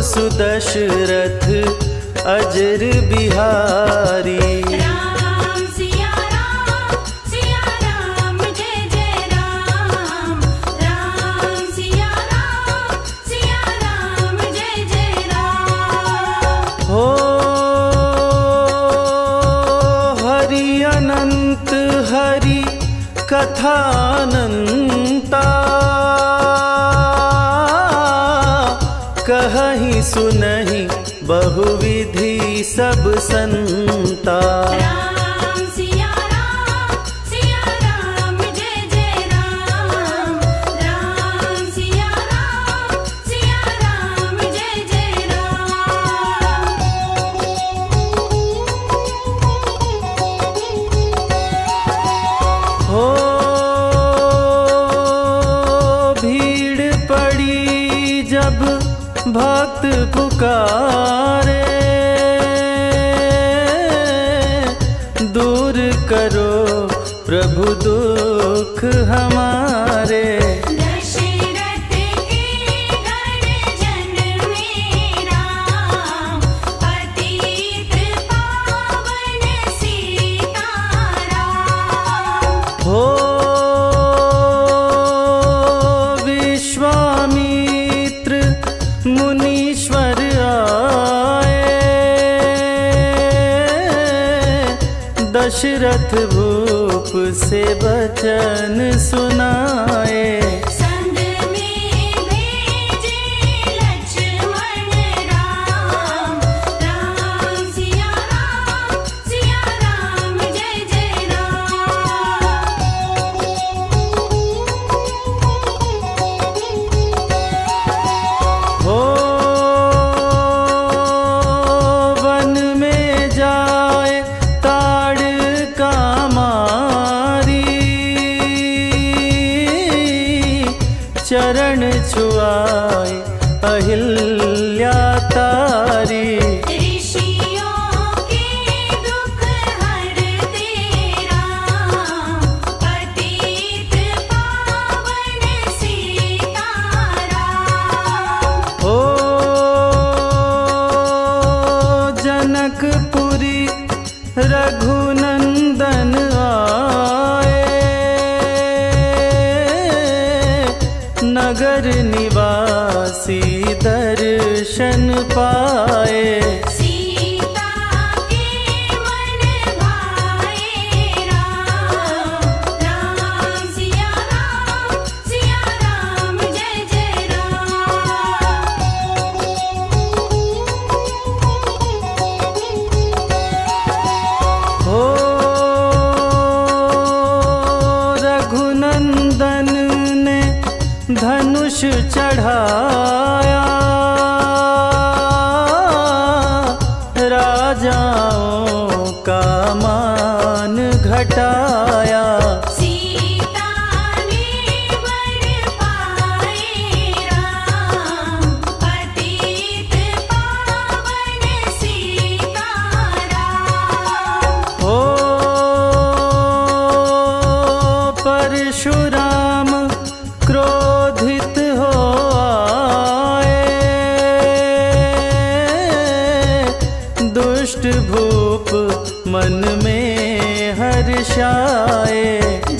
सुदशरथ अजर बिहारी। राम सिया राम जय जय राम। राम सिया राम जय जय राम। हो हरि अनंत हरि कथानंता, कहहि सुनहि बहुविधि सब संता। राम सिया राम जय जय राम। राम सिया राम जय जय राम। हो भीड़ पड़ी जब भक्त पुकारे, दूर करो प्रभु दुख हमारे। दशरथ के घर जन्मे राम, पतित पावन सीताराम। हो विश्वामित्र मुनीश्वर आए, दशरथ भूप से वचन सुनाए। संग में भेजे लक्ष्मण राम। राम सिया राम जय जय राम। हो वन में जाए ताड़ का मारी, चरण छुआए अहिल्या तारी। ऋषियों के दुख हरते राम, पतित पावन सीताराम। हो जनकपुरी रघुनंदन आए, नगर निवासी दर्शन पाए। सीता के मन भाए राम। राम सिया राम जय जय राम। हो रघुनंदन ने धनुष चढ़ाया, राजाओं का मान घटाया। सीता ने वर पाए राम, पतित पावन सीताराम। हो परशुराम क्रोधित हो आए, दुष्ट भूप मन में हर्षाए।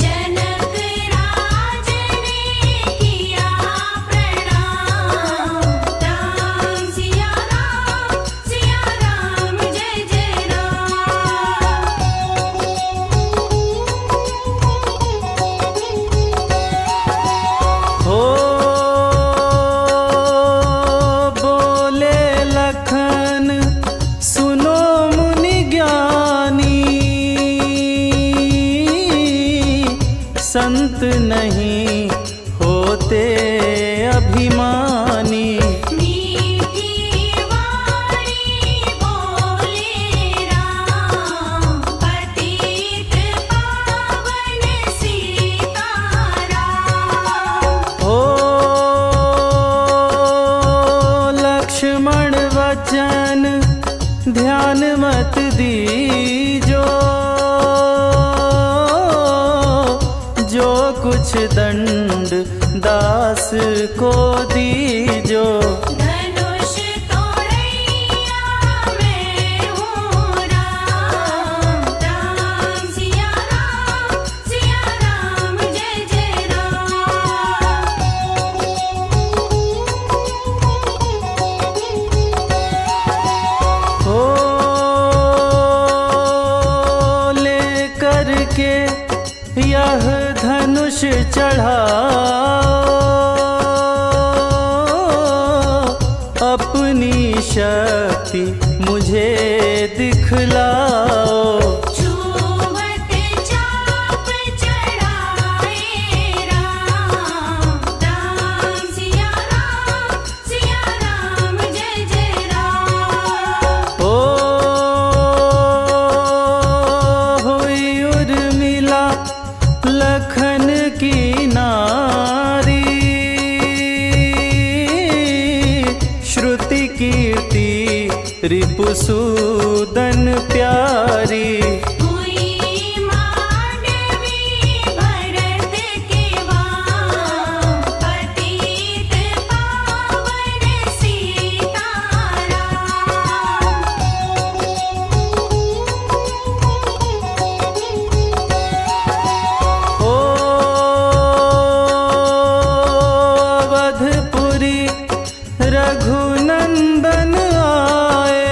जनक राज ने किया प्रणाम। राम सिया राम जय जय राम। हो बोले लखन सुनो मुनि ज्ञानी, संत नहीं होते अभिमानी। मीठी वाणी बोले राम, पतित पावन सीताराम। हो लक्ष्मण वचन ध्यान मत दीजो, जो कुछ दंड दास को दीजो। धनुष तो शक्ति मुझे दिखलाओ। छूवत चाप चढ़ाए राम, राम सिया राम जय जय राम। ओ हुई उर्मिला लखन की नारी, श्रुति कीर्ति रिपुसूदन प्यारी। हुई मांडवी भरत के वाम, पतित पावन सीताराम। ओ अवधपुरी रघुनंदन आए,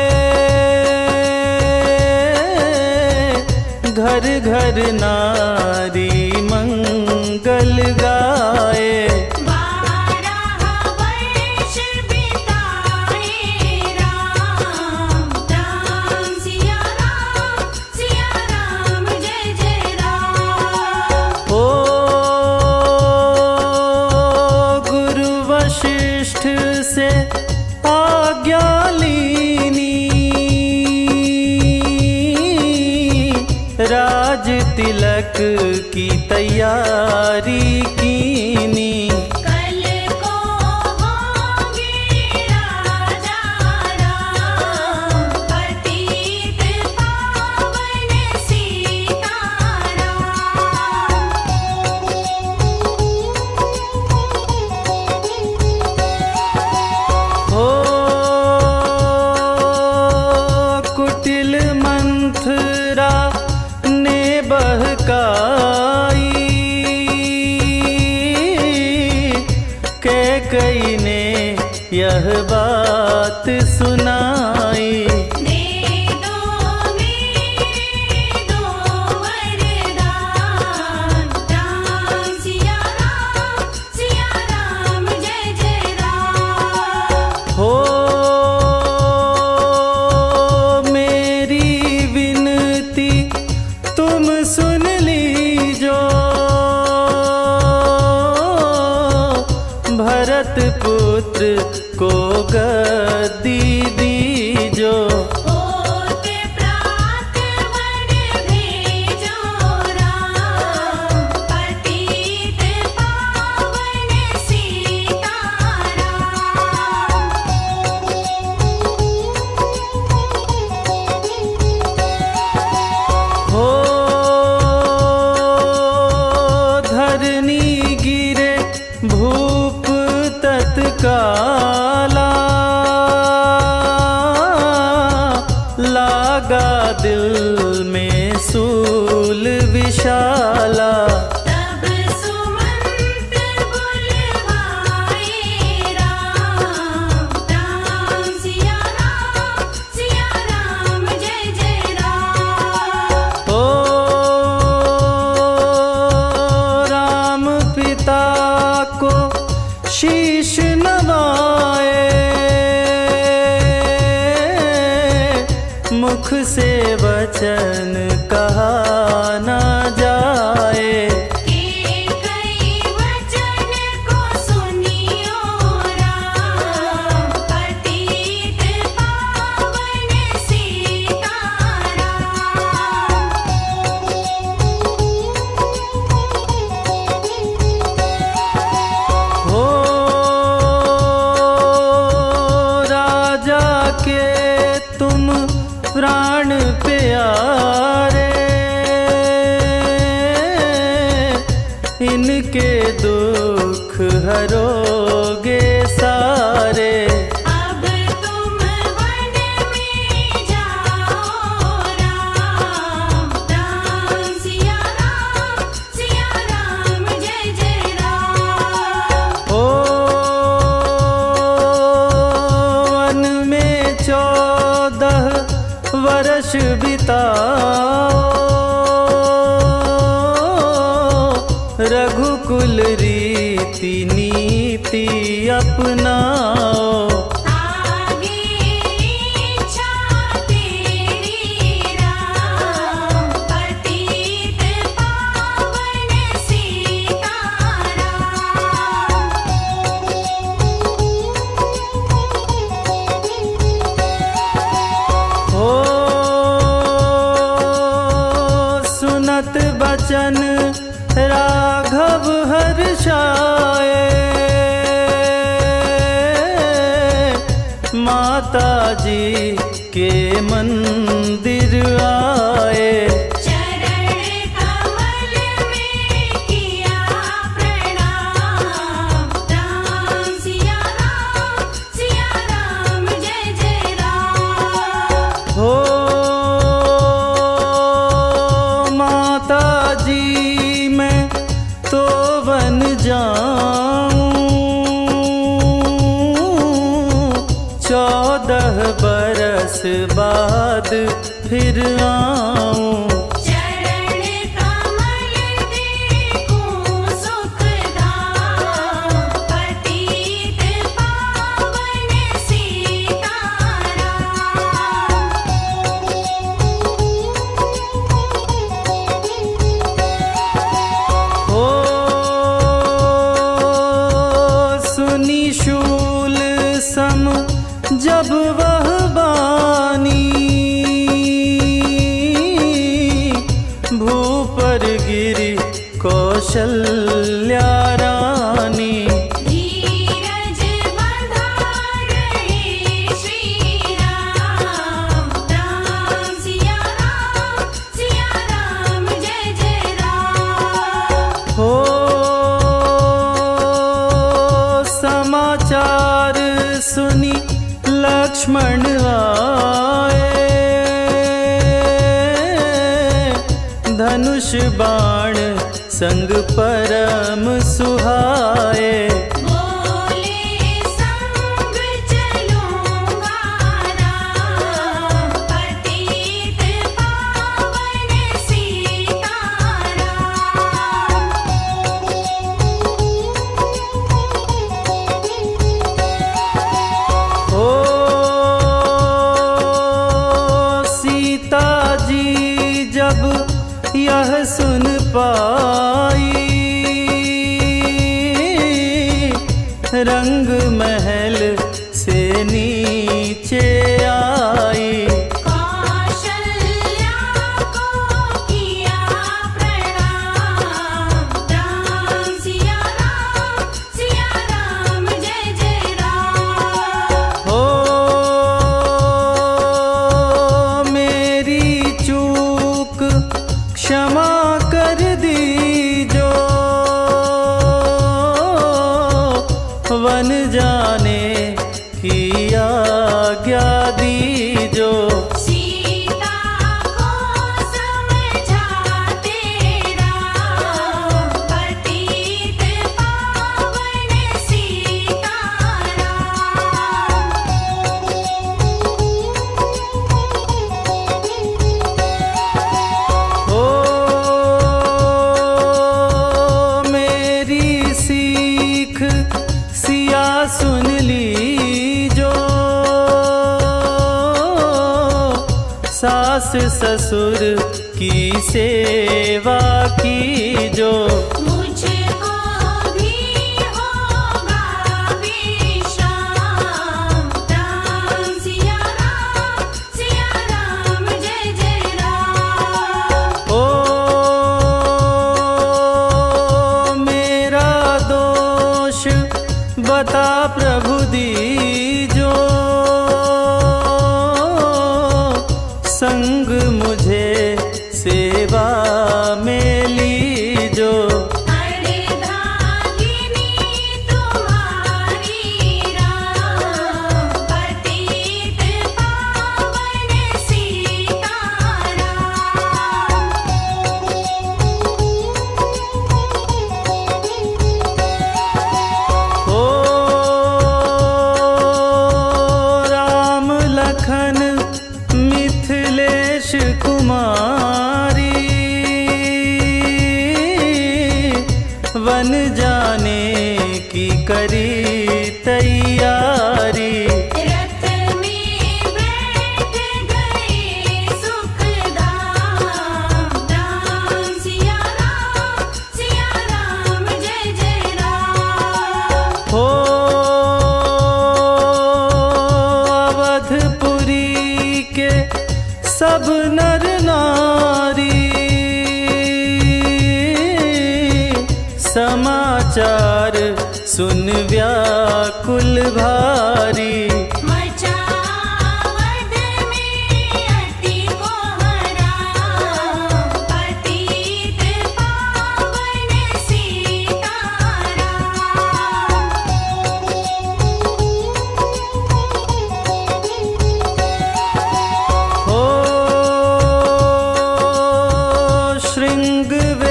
घर घर नारी मंगल गाए। 12 वर्ष बिताए राम, राम सिया राम जय जय राम। ओ गुरु वशिष्ठ से आज्ञा लीनी, राज तिलक की तैयारी कीनी। कल को होंगे राजा राम, पतित पावन सीताराम। हो कुटिल मंथरा ने बहकाई, कैकई ने यह बात सुनाई। दे दो मेरे दो वरदान, राम सिया राम जय जय राम। हो मेरी विनती तुम सुन लीजो, भरत पुत्र को गद्दी दीजो। होत प्रात वन भेजो राम, पतित पावन सीताराम। हो धरनी गिरे भूप तत्काला, लागा दिल में सूल विशाला। तब सुमंत बुलवाए राम, राम सिया राम जय जय राम। ओ राम पिता को शीश नवाए, मुख से वचन कहा न जाए। के कई वचन को सुनियो राम, पतित पावन सीताराम। हो राजा के तुम प्राण प्यारे, इनके दुख हरोगे सारे। अब तुम वन में जाओ राम, राम सिया राम जय जय राम। ओ वन में 14 वर्ष बिताओ, रघुकुल रीति नीति अपनाओ। आगे बचन राघव हर्षाए, माता जी के मंदिर आए। चरण कमल में किया प्रणाम, राम सिया राम जय जय राम। हो माता जी मैं तो बन जाऊं, 14 बरस बाद फिर आऊं। चरण कमल देखूं सुखधाम, पतित पावन सीताराम। हो सुनी शूल सम जब वह बानी, भूपर गिरी कौशल्या रानी। धीरज बंधा रहे श्री राम, राम सिया राम जय जय राम। हो समाचार सुनी लक्ष्मण आए, धनुष बाण संग परम सुहाए। बोले संग चलूंगा राम, पतित पावन सीताराम। ओ सीता जी जब यह सुन पाई, रंग महल से नीचे आई। कौशल्या को किया प्रणाम, राम सिया राम जय जय राम। हो मेरी चूक क्षमा कर दीजो, वन जाने की आज्ञा दीजो। सीता को समझाते राम, पतित पावन सीताराम। ओ मेरी सीख सिया सुन लीजो, सास ससुर की सेवा कीजो। मुझको भी होगा विश्राम, राम सिया राम जय जय राम। ओ मेरा दोष बता प्रभु दीजो, संग मुझे सेवा में लीजो। अर्धांगिनी तुम्हारी राम, पतित पावन सीताराम। ओ राम लखन मिथिलेश कुमारी, वन जाने की करी तैयारी। रथ में बैठ गए सुखधाम, राम सिया राम जय जय राम। हो अवधपुरी के सब नर नारी, पुकार सुन व्याकुल भारी। मचावद में अति को हरा, पतित पावन सीताराम। हो श्रृंगवेरपुर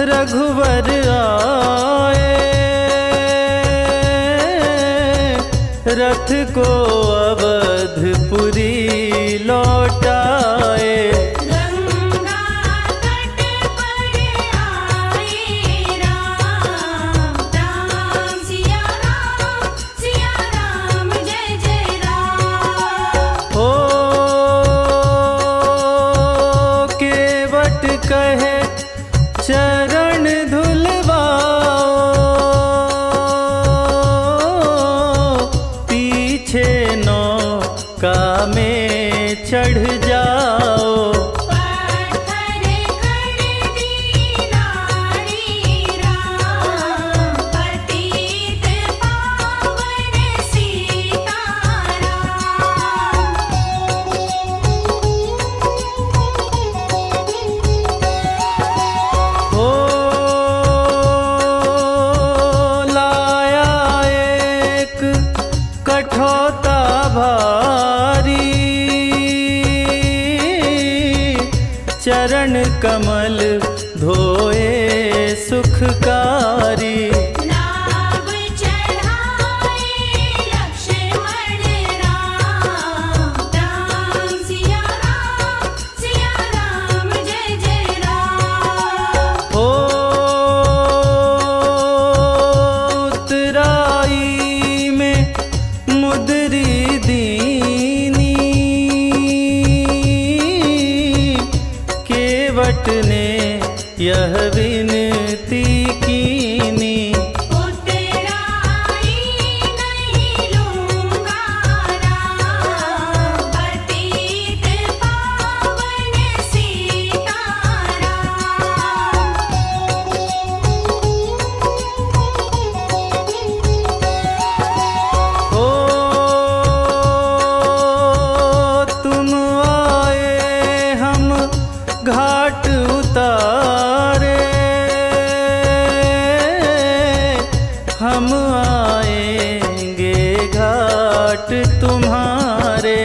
रघुवर आए, रथ को अवधपुरी लौटाए। गंगा तट पर आए राम, राम सिया राम जय जय राम। हो केवट कहे चरण धुलवाओ, पीछे नौका में चढ़ जाओ। पत्थर कर दी नारी राम, पतित पावन सीताराम। हो लाया एक कठौता भारी, चरण कमल धोए सुखकारी। नाव चढ़ाए लक्ष्मण राम, राम सिया राम जय जय राम। हो उतराई में मुदरी दीनी, केवट ने यह विनती कीनी। उतराई नहीं लूँगा राम, पतित पावन सीताराम। हो तुम आए हम घाट उतारे, हम आएंगे घाट तुम्हारे।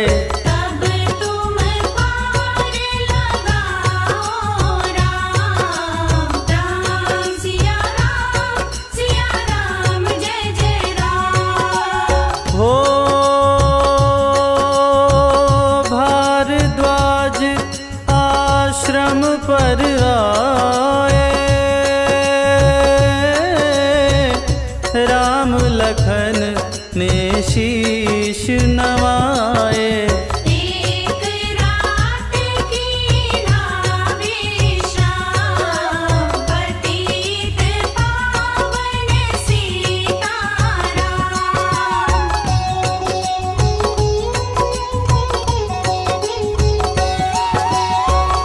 तब तुम पार लगाओ राम, राम सिया राम जय जय राम। हो भारद्वाज आश्रम पर आए, राम लखन ने शीश नवाए। एक रात की नाविश्राम, पतित पावन सीताराम।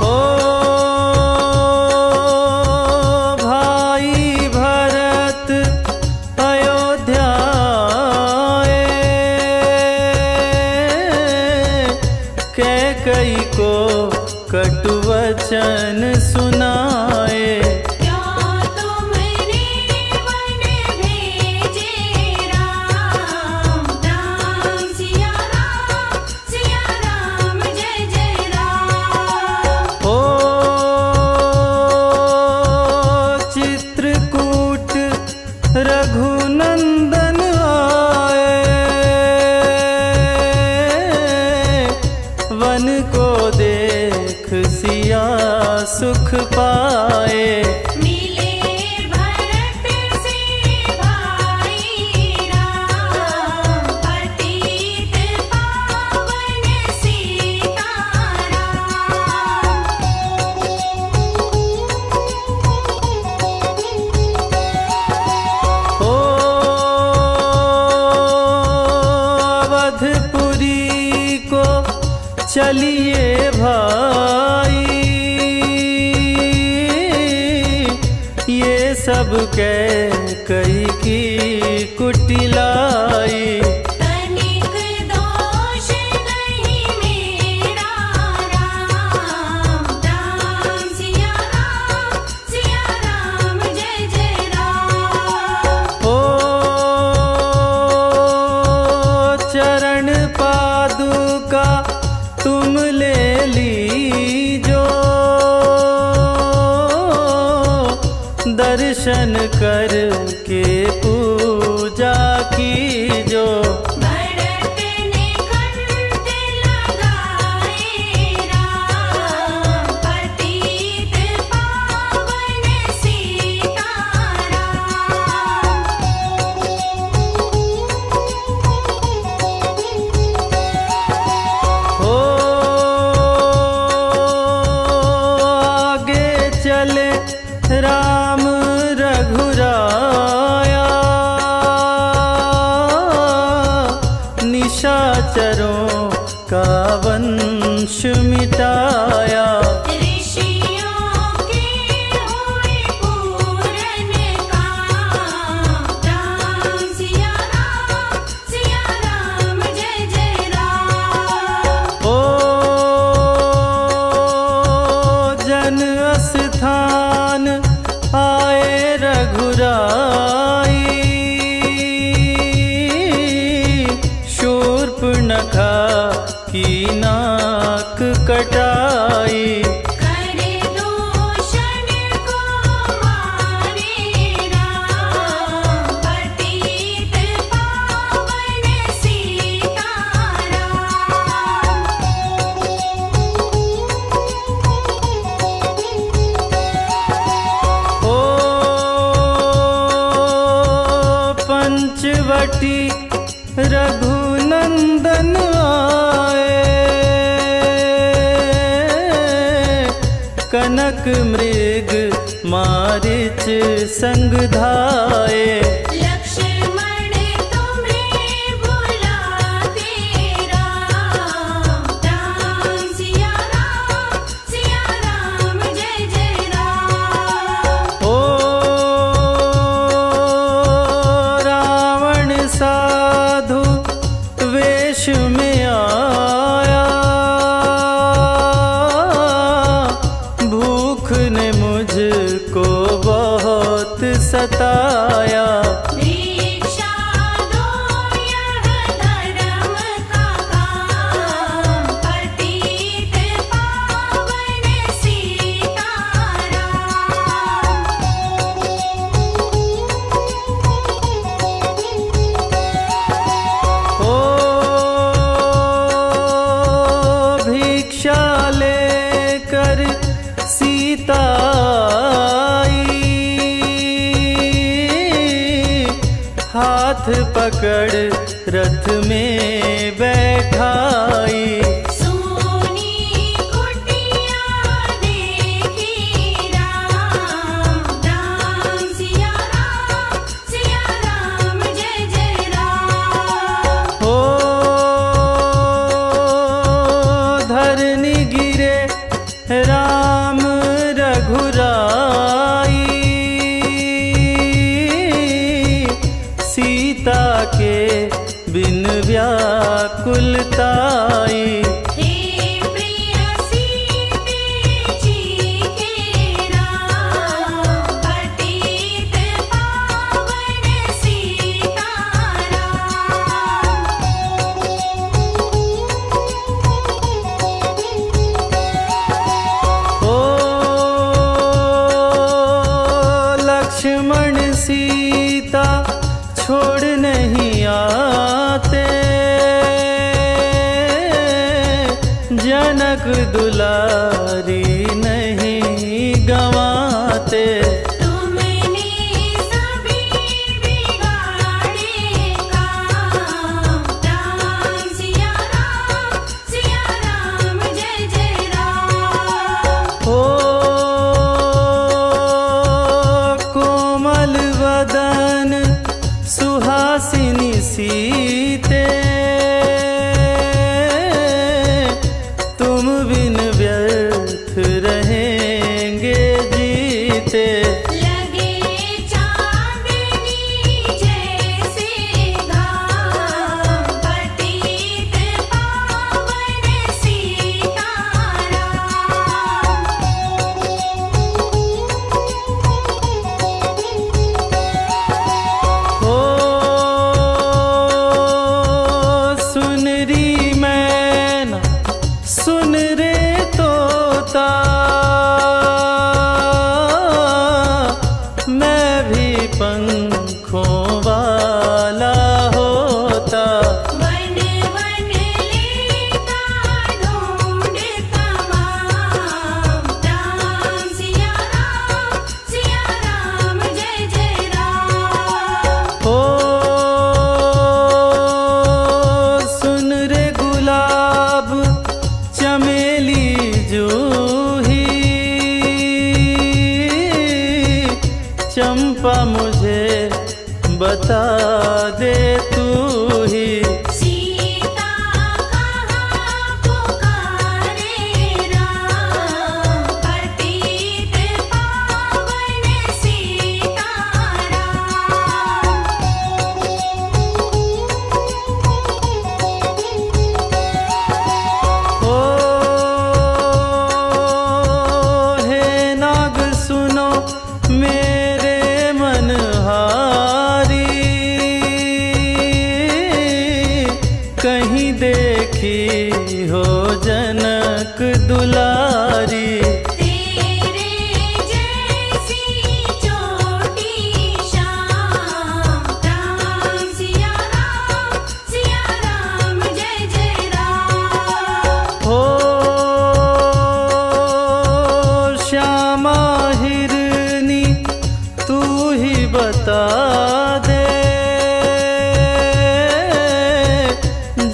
हो भाई भरत अयोध्या आए, कैकई को कटु वचन सुनाए। क्यों तुमने वन भेजे राम, राम सिया राम जय जय राम। हो चित्रकूट रघुनंदन आए, वन को देख सिया सुख पाए। मिले भरत से भाई राम, पतित पावन सीताराम। हो अवधपुरी को चलिए भाई, ये सब कैकई की कुटिलाई। तनिक दोष नहीं मेरा राम राम सिया राम जय जय राम। ओ चरण पादुका तुम ले लीजो, दर्शन करके पूजा कीजो। भरत ने कंठ लगाए राम, पतित पावन सीताराम। हो आगे चले राम रघुराया, निशाचरों का वंश मिटाया। ऋषियों के हुए पूरन काम, राम सिया राम जय जय राम। ओ जन स्थान आए रघुराई, शूर्पणखा की नाक कटाई। कर दूषण को मारे राम, पतित पावन सीताराम। ओ पंचवटी रघुनंदन आए, कनक मृग मारिच संग धाये। लक्ष्मण तुम्हें बुलाते राम, राम सिया राम जय जय राम। ओ रावण साधु वेश में आया, भूख ने मुझको बहुत सताया। भिक्षा दो यह धर्म का काम, पतित पावन सीताराम। ओ भिक्षा लेकर सीता आई, हाथ पकड़ रथ में बैठाई। सोनी कुटिया देखी राम, राम सिया राम जय जय राम। ओ धरनी गिरे राम रघुराई, सीता के बिन व्याकुलताई। हे प्रिय सीते जी के राम, पतित पावन सीताराम। ओ लक्ष्मण सीता छोड़ नहीं आते, जनक दुलारी नहीं गंवाते। तुमने सभी बिगाड़े काम, राम सिया राम जय जय राम। ओ कोमल वदन सुहासिनी सीते, तुम बिन व्यर्थ रहेंगे जीते। लगे चार सुखों वाला होता। वन वन लेता ढूंढ तमाम, राम सिया राम जय जय राम। ओ सुन रे गुलाब चमेली जूही, चंपा मुझे बता दे तू ही। सीता कहाँ पुकारे राम, पतित पावन सीताराम। ओ हे नाग सुनो मेरे मनहारी, कहीं देखी हो जनक दुलारी। तेरे जैसी चोटी शाम, राम सिया राम जय जय राम। हो श्यामा हिरनी तू ही बता दे,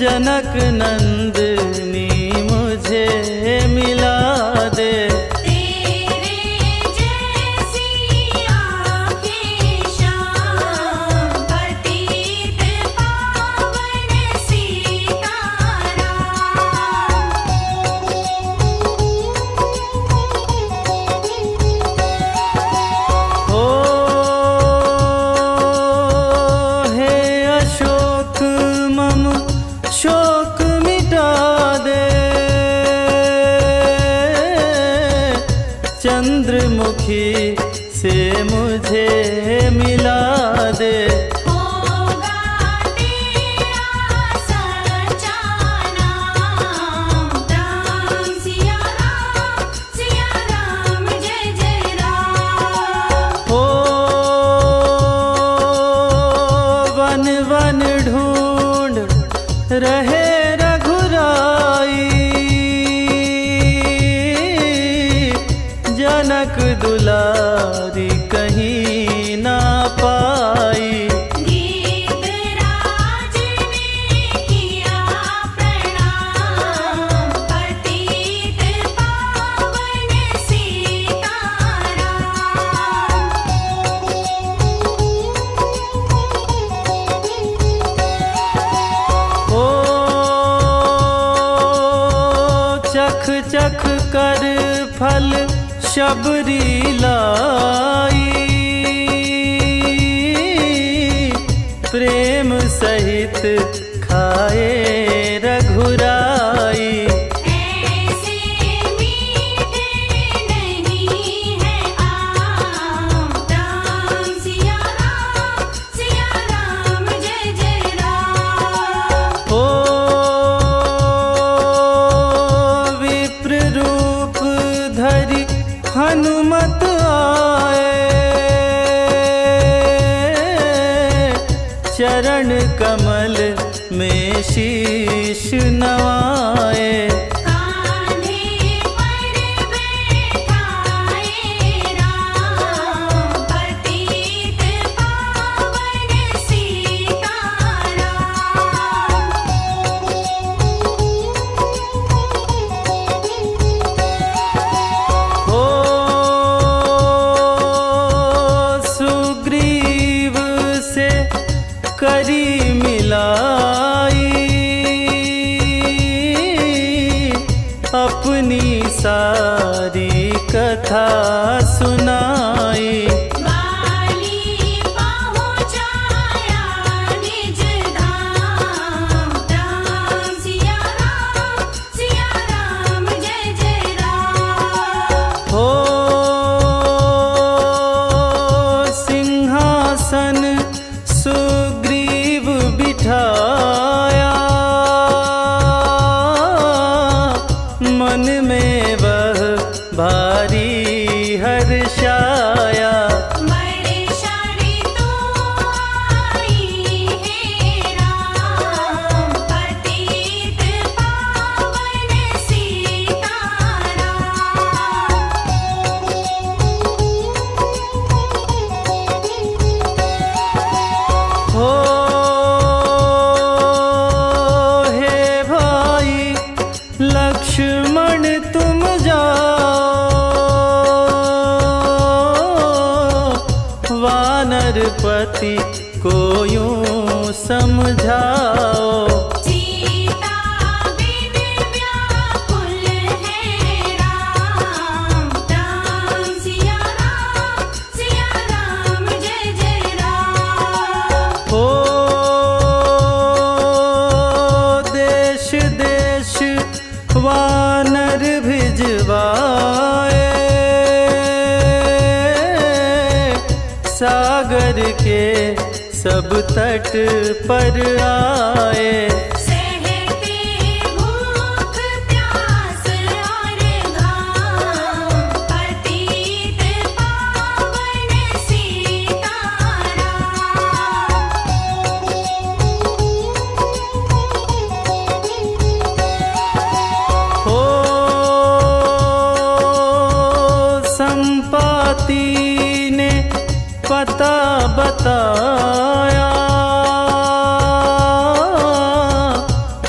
जनक नंदनी मुझे मिला दे। तेरे जैसी आँखें शाम, पतित पावन सीताराम। ओ हे अशोक मम शोक मिटा दे, चंद्रमुखी से मुझे मिला दे। होगा तेरा सच्चा नाम, राम सिया राम जय जय राम। ओ वन वन ढूंढ रहे रघुराई, जनक दुलारी कहीं ना पाई। गीतराज ने किया प्रणाम, पतित पावन सीताराम। ओ चख चख कर फल शबरी लाई, प्रेम सहित खाए रघुराई। ऐसे मीठे नहीं है आम, राम सिया राम जय जय राम। ओ विप्र रूप धरि हनुमत आए, चरण कमल में शीश नवाए। कान्हे पर बैठाए राम, पतित पावन सीताराम। ओ सुग्रीव से करी मिलाई, अपनी सारी कथा सुनाई। बाली पहुँचाया निज धाम, राम सिया राम जय जय राम। हो सिंहासन सुग्रीव बिठाया, मन में वह भारी हर पति को यूं समझाओ। सीता बिन व्याकुल है राम, राम सिया राम जय जय राम। हो देश देश वानर भिजवाए, सागर के सब तट पर आए। सहते भूख प्यास और घाम, पतित पावन सीताराम। हो संपाति ने पता बताया,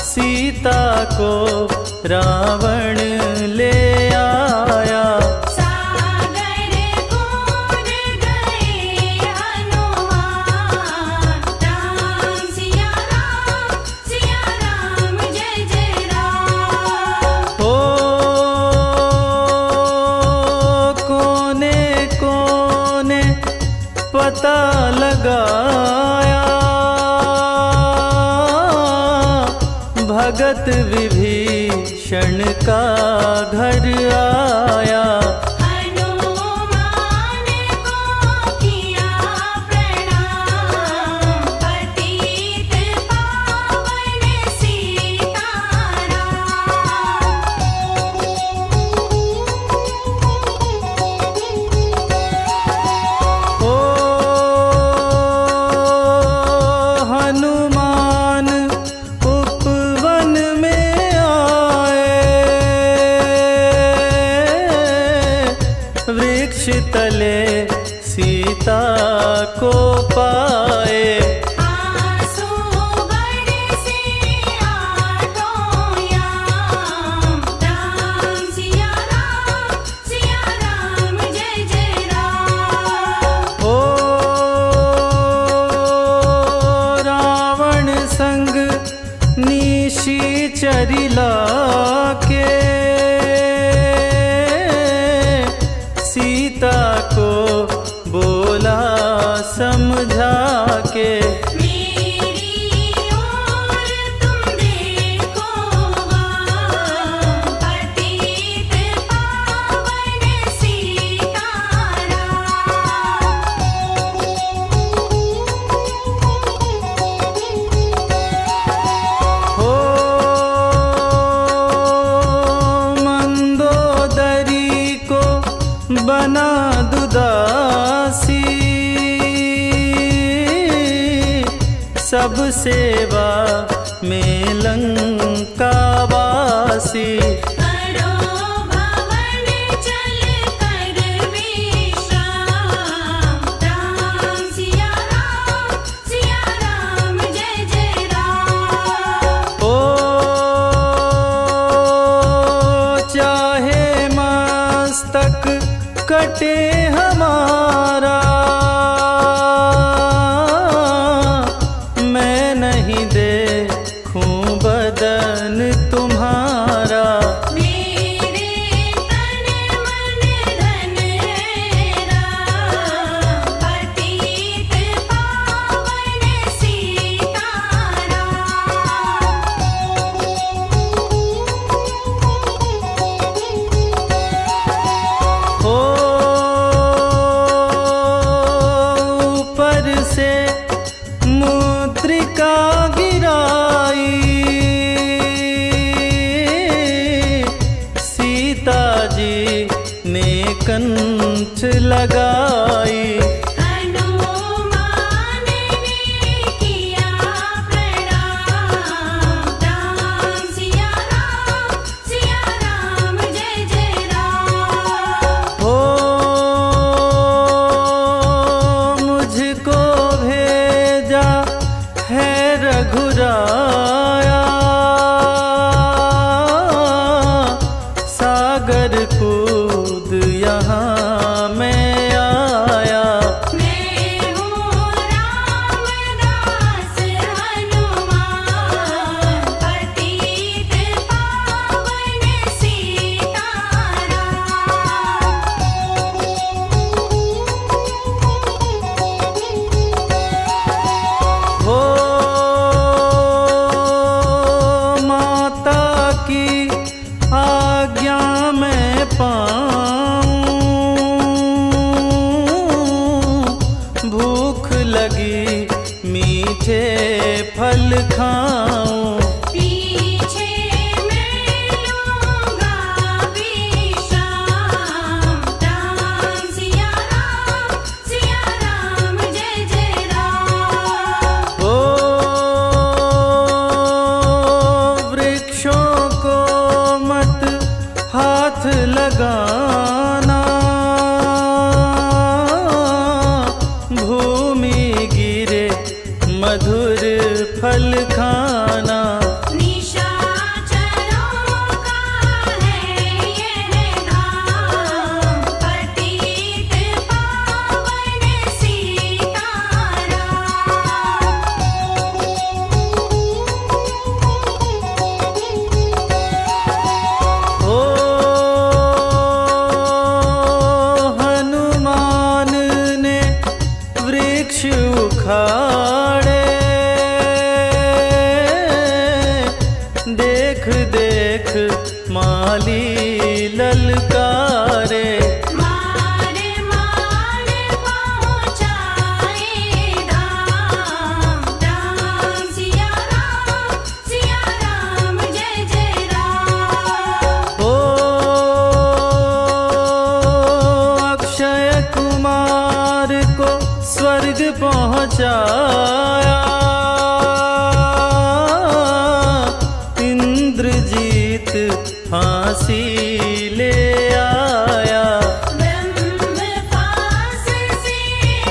सीता को रावण ले आया। सागर कूद गए हनुमान, राम सिया राम जय जय राम। हो कोने कोने पता लगाया, भगत विभीषण का घर आया। हनुमान को किया प्रणाम, पतित पावन सीताराम। ओ हनुमान उपवन में आए, वृक्ष तले सीता को पाए। आंसू बरसे आँखों याम, राम सिया राम जय जय राम। ओ रावण संग निशाचरिला के, सीता को बोला समझा के। मेरी ओर तुम देखो वहाँ, पतित पावन सीताराम। हो मंदोदरी को बना दुदासी, सब सेवा में लंकावासी। करो भवन चल कर विश्राम, राम सिया राम जय जय राम। ओ चाहे मस्तक कटे हमारा, मैं नहीं देखूं बदन तुम्हारा। मेरे तन मन धन है राम, पतित पावन सीताराम। हो मीठे फल खाऊं। पीछे मैं लूँगा विश्राम। राम सिया राम जय जय राम। ओ वृक्षों को मत हाथ लगाना, भूमि गिरे मधुर फल खाना। निशाचरों का है यह धाम, पतित पावन सीताराम। ओ हनुमान ने वृक्ष उखाड़े, देख देख माली ललकारे। मार मार पहुँचाए धाम। राम सिया राम जय जय राम। ओ अक्षय कुमार को स्वर्ग पहुँचाया, इंद्रजीत फांसी ले आया। ब्रह्म पास से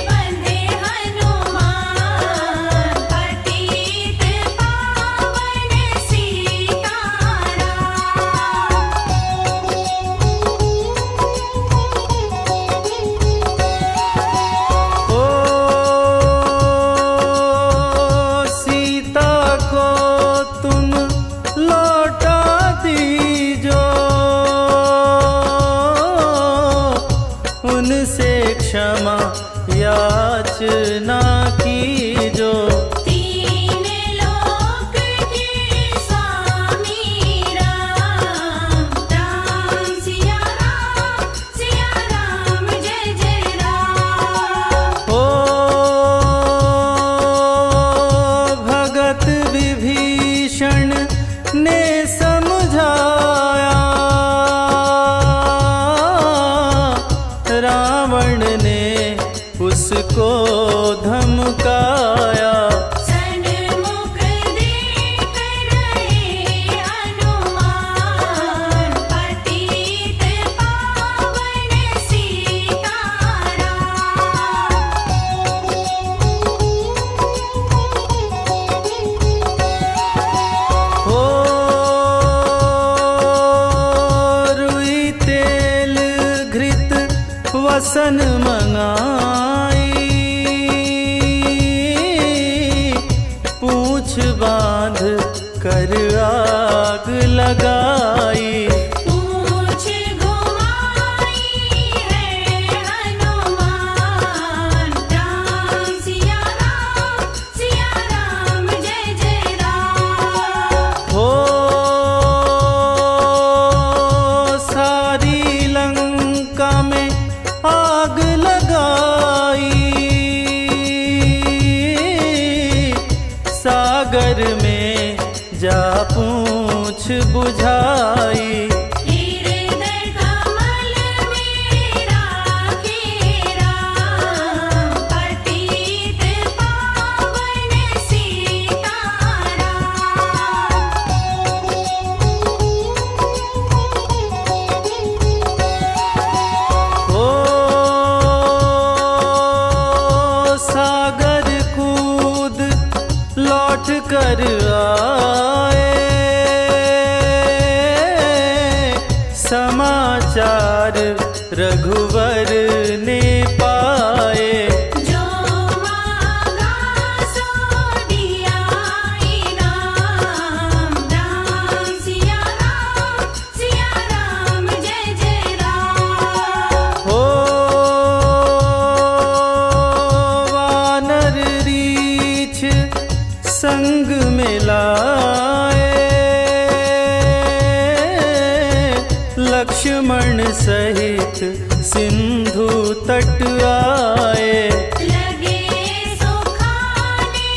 बंधे हनुमान, पतित पावन सीताराम। ओ सीता को तुम लौटा दीजो, उनसे क्षमा याचना कीजो। तीन लोक के स्वामी राम। राम सिया राम जय जय राम। ओ भगत विभीषण ने समझाया, रावण ने उसको धमकाया। सन्मुख देख रहे हनुमान, पतित पावन सीताराम। ओ रुई तेल घृत वसन मंगाई, पूछ बांध कर आग लगाई। पूछ घुमाई है हनुमान। राम सिया राम जय जय राम। हो सारी लंका में आग लगाई, सागर में जा पूछ बुझाई। हृदय कमल में राखे राम, पतित पावन सीताराम। ओ सागर कूद लौट कर आए, समाचार रघुवर ने पाए। जो मांगा सो दिया इनाम। राम सिया राम जय जय राम। हो वानर रीछ संग मिलाए, लक्ष्मण सहित सिंधु तट आए। लगे सुखाने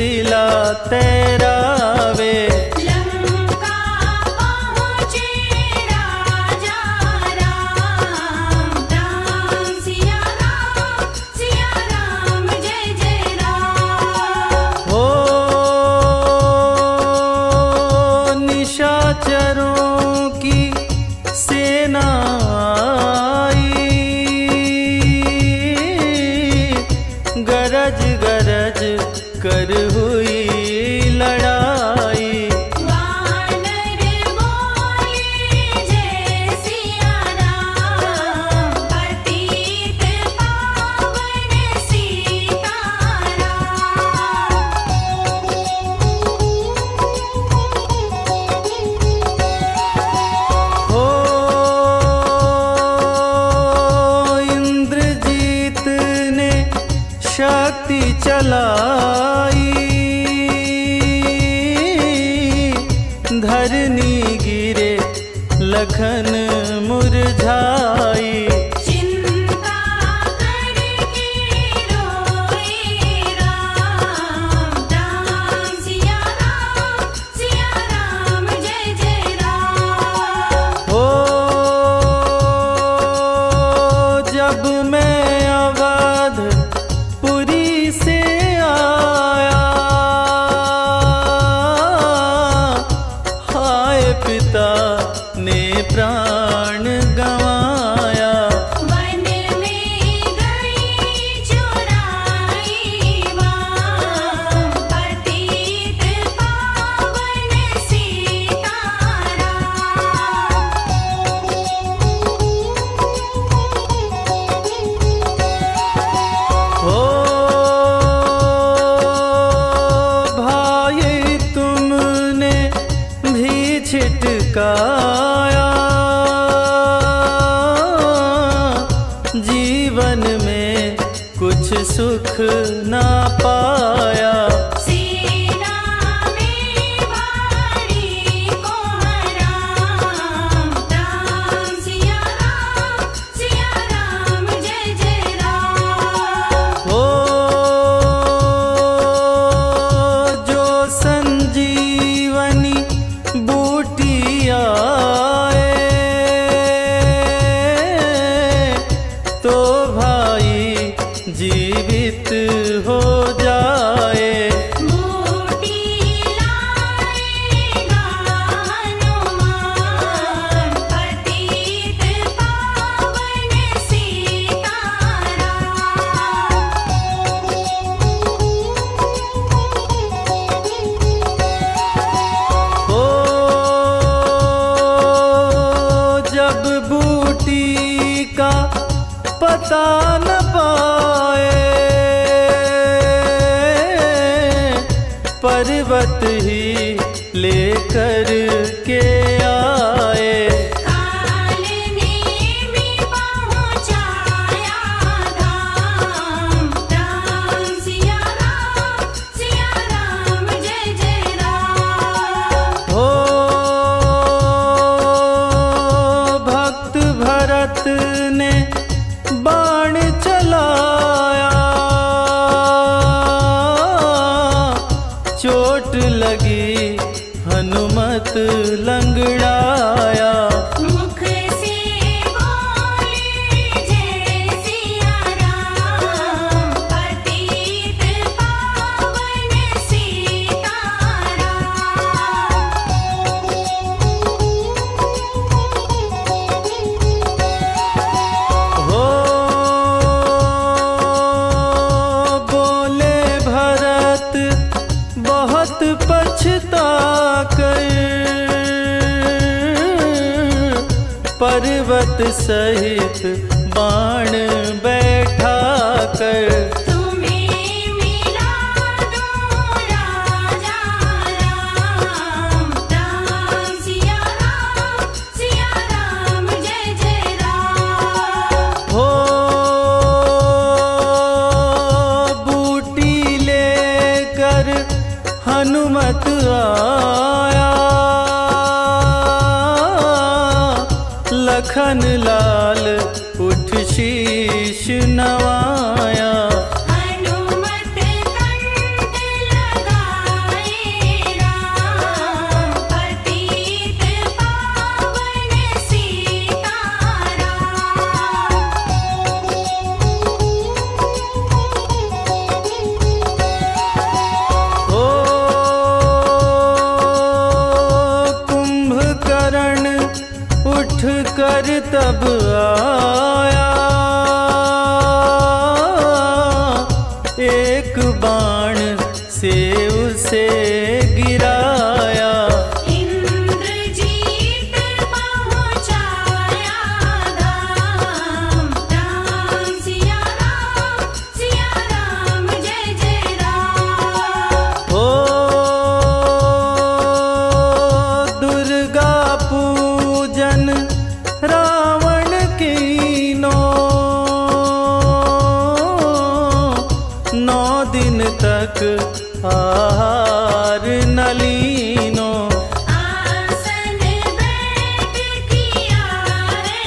शिला तैरावे। लंका पहुँचे राजा राम, राम सिया राम जय जय राम। हो निशाचरों की सेना आई, गरज गरज कर हुई लड़ाई। वानर बोले जय सिया राम, पतित पावन सीताराम। हो इंद्रजीत ने शक्ति चलाई, धरनी गिरे लखन मुरझाई। चिंता करके रोए राम, राम सिया राम जय जय राम। हो जब मैं अवधपुरी से आया, हाय पिता ने प्राण गंवाया। वन में गई चुराई वाम, पतित पावन सीताराम। हो भाई तुमने भी छिटकाया, जीवन में कुछ सुख ना पाया। सेना में भारी को हराम, राम सिया राम जय जय राम। हो जो संजीवनी बूटी आए, तो भाई जीवित हो जाए। बूटी लाएगा हनुमान, पतित पावन सीताराम। हो जब बूटी का पता न पाए, पर्वत ही लेकर के आए। काल ने भी पहुँचाया धाम, राम सिया राम जय जय राम। हो भक्त भरत ने बाण चलाया, चोट लगी हनुमत लंगड़ाया। मुख से बोले जय सिया राम, पतित पावन सीताराम। हो बोले भरत बहुत पछता कर, पर्वत सहित बाण बैठा कर। तुम्हें मिला दो राजा राम, राम सिया राम जय जय राम। हो बूटी लेकर हनुमत आया, लखन लाल उठ शीश नवाया। हनुमत कंठ लगा तब आया, एक बाण से उसे गिराया। इंद्रजीत पहुँचाया धाम, राम सिया राम जय जय राम। ओ दुर्गा पूजन रावण कीनो, 9 दिन तक आहार न लीनो। आसन बैठ किया रे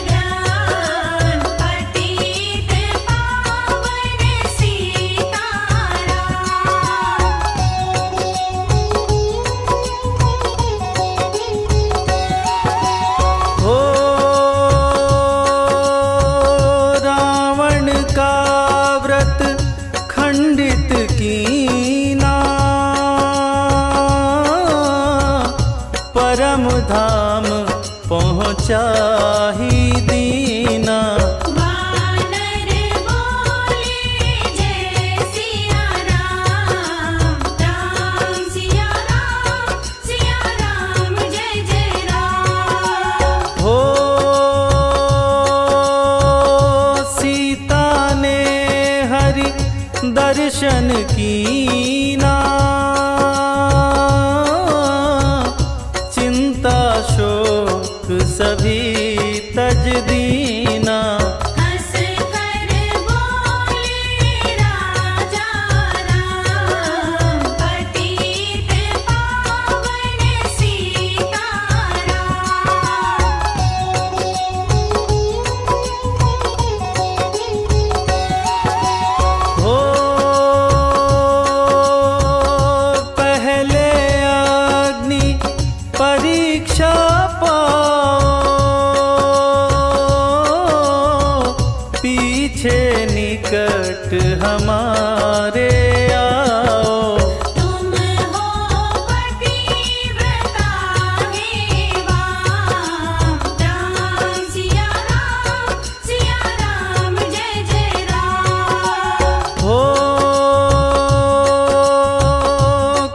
ध्यान, पतित पावन सीताराम। हो रावण का व्रत खंडित कीना, परम धाम पहुँचा ही दीना। वानर बोले जय सिया राम, राम सिया राम जय जय राम। हो सीता ने हरि दर्शन कीना, चिंता शोक सभी तज दीना। हंस कर बोले राजा राम, पतित पावन सीताराम। हो पहले अग्नि परीक्षा पाओ, पीछे निकट हमारे आओ। तुम हो पतिव्रता हेवाम, राम सिया राम जय जय राम। हो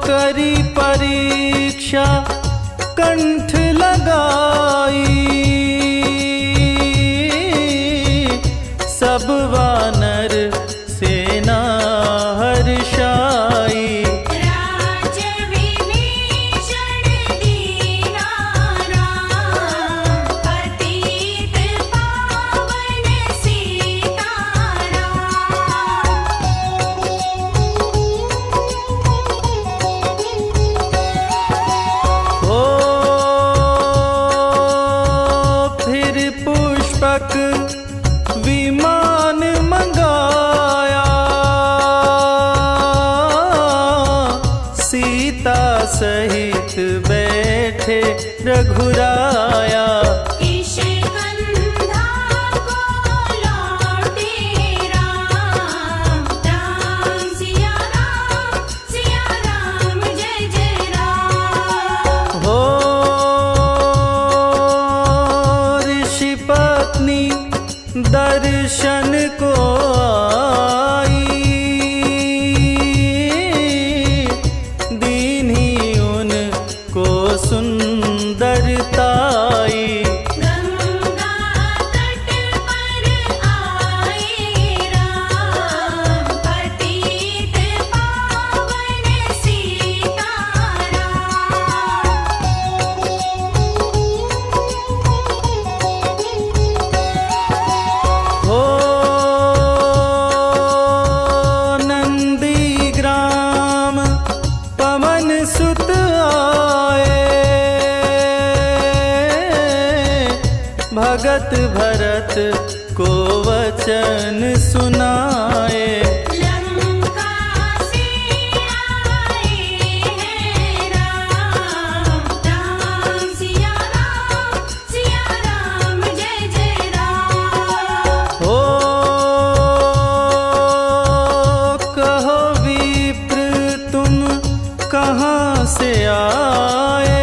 करी परीक्षा कंठ लगाई, सब वानर सेना हर्षाई। राज विभीषण दीना राम, पतित पावन सीताराम। हो फिर पुष्पक विमान मंगाया, सीता सहित बैठे रघुराया। किष्किंधा को लौटे राम, राम सिया राम जय जय राम। हो ऋषि पत्नी दर्शन को आई, दीन्ही उनको सुंदरताई। गंगा तट पर आए राम, पतित पावन सीताराम। हो नंदीग्राम पवन सुत आए, भगत भरत को वचन सुनाए। लंका से आए हैं राम, राम सिया राम जय जय राम। हो कहो विप्र तुम कहाँ से आए,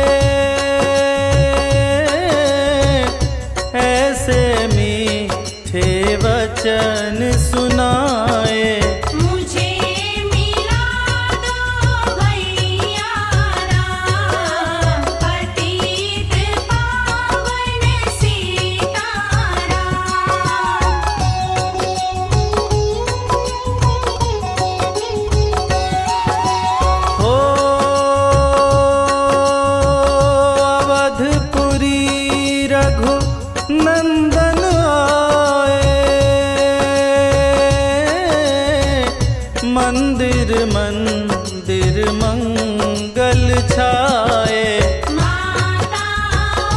मंगल छाए। माताओं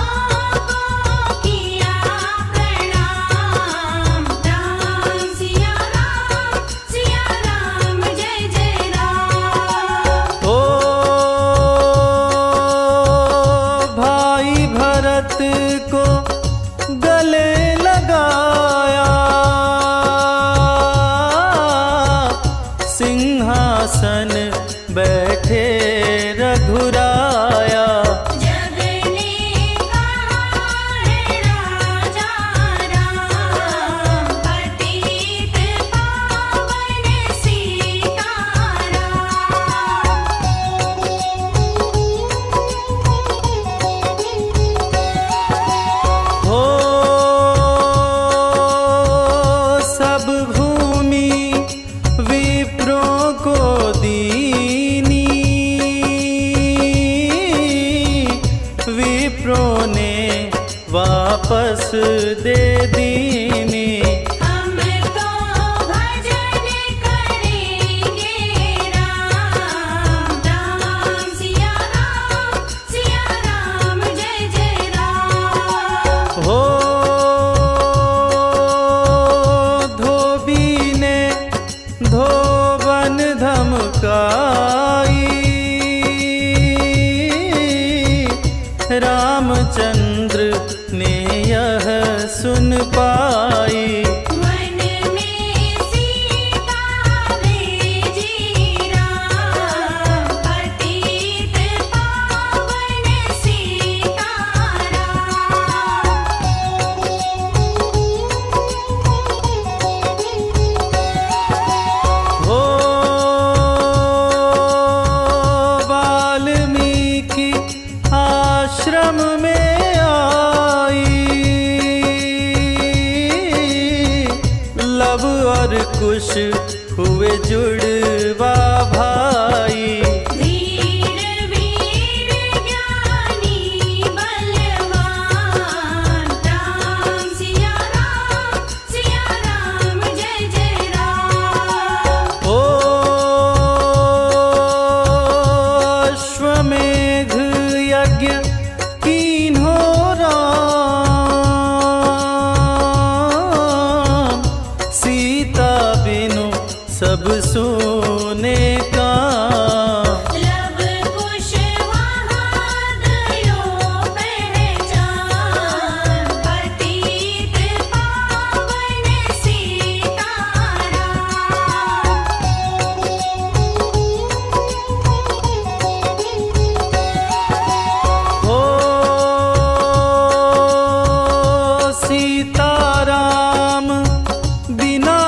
को किया प्रणाम, राम सिया राम जय जय राम। ओ भाई भरत को गले लगाया, सिंहासन बैठे रघुराया। जग ने कहा है राजा राम, पतित पावन सीताराम। हो सब भूमि विप्रों को दीनी, विप्रों ने वापस दे दीनी। हम तो भजन करेंगे राम, राम सिया राम जय जय राम। हो धोबी ने धोबन धमकाई, रामचंद्र ने यह सुन पाई। मन में सीता भेजी राम, पतित पावन सीताराम। हो वाल्मीकि आश्रम में आई, लव और कुश हुए जुड़वा भाई। धीर वीर ज्ञानी बलवान, राम सिया राम जय जय राम। ओ अश्वमेघ यज्ञ कीन्हो राम, सीता बिनु सब सोने का। लब कुश वहाँ गयो पहचान, पतित पावन सीताराम। हो सीताराम बिना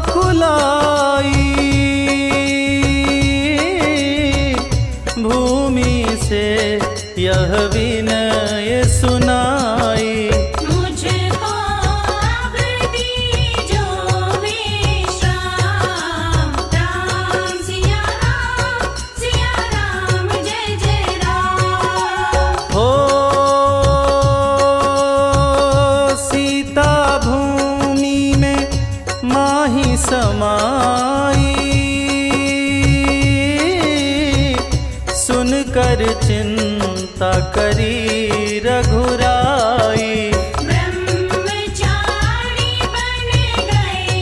कुलाई, भूमि से यह विनय सुनाई। मुझको अब दीजो विश्राम, राम सिया राम जय जय राम। हो सीता भूमि में माही समाई, सुनकर चिंता करी रघुराई।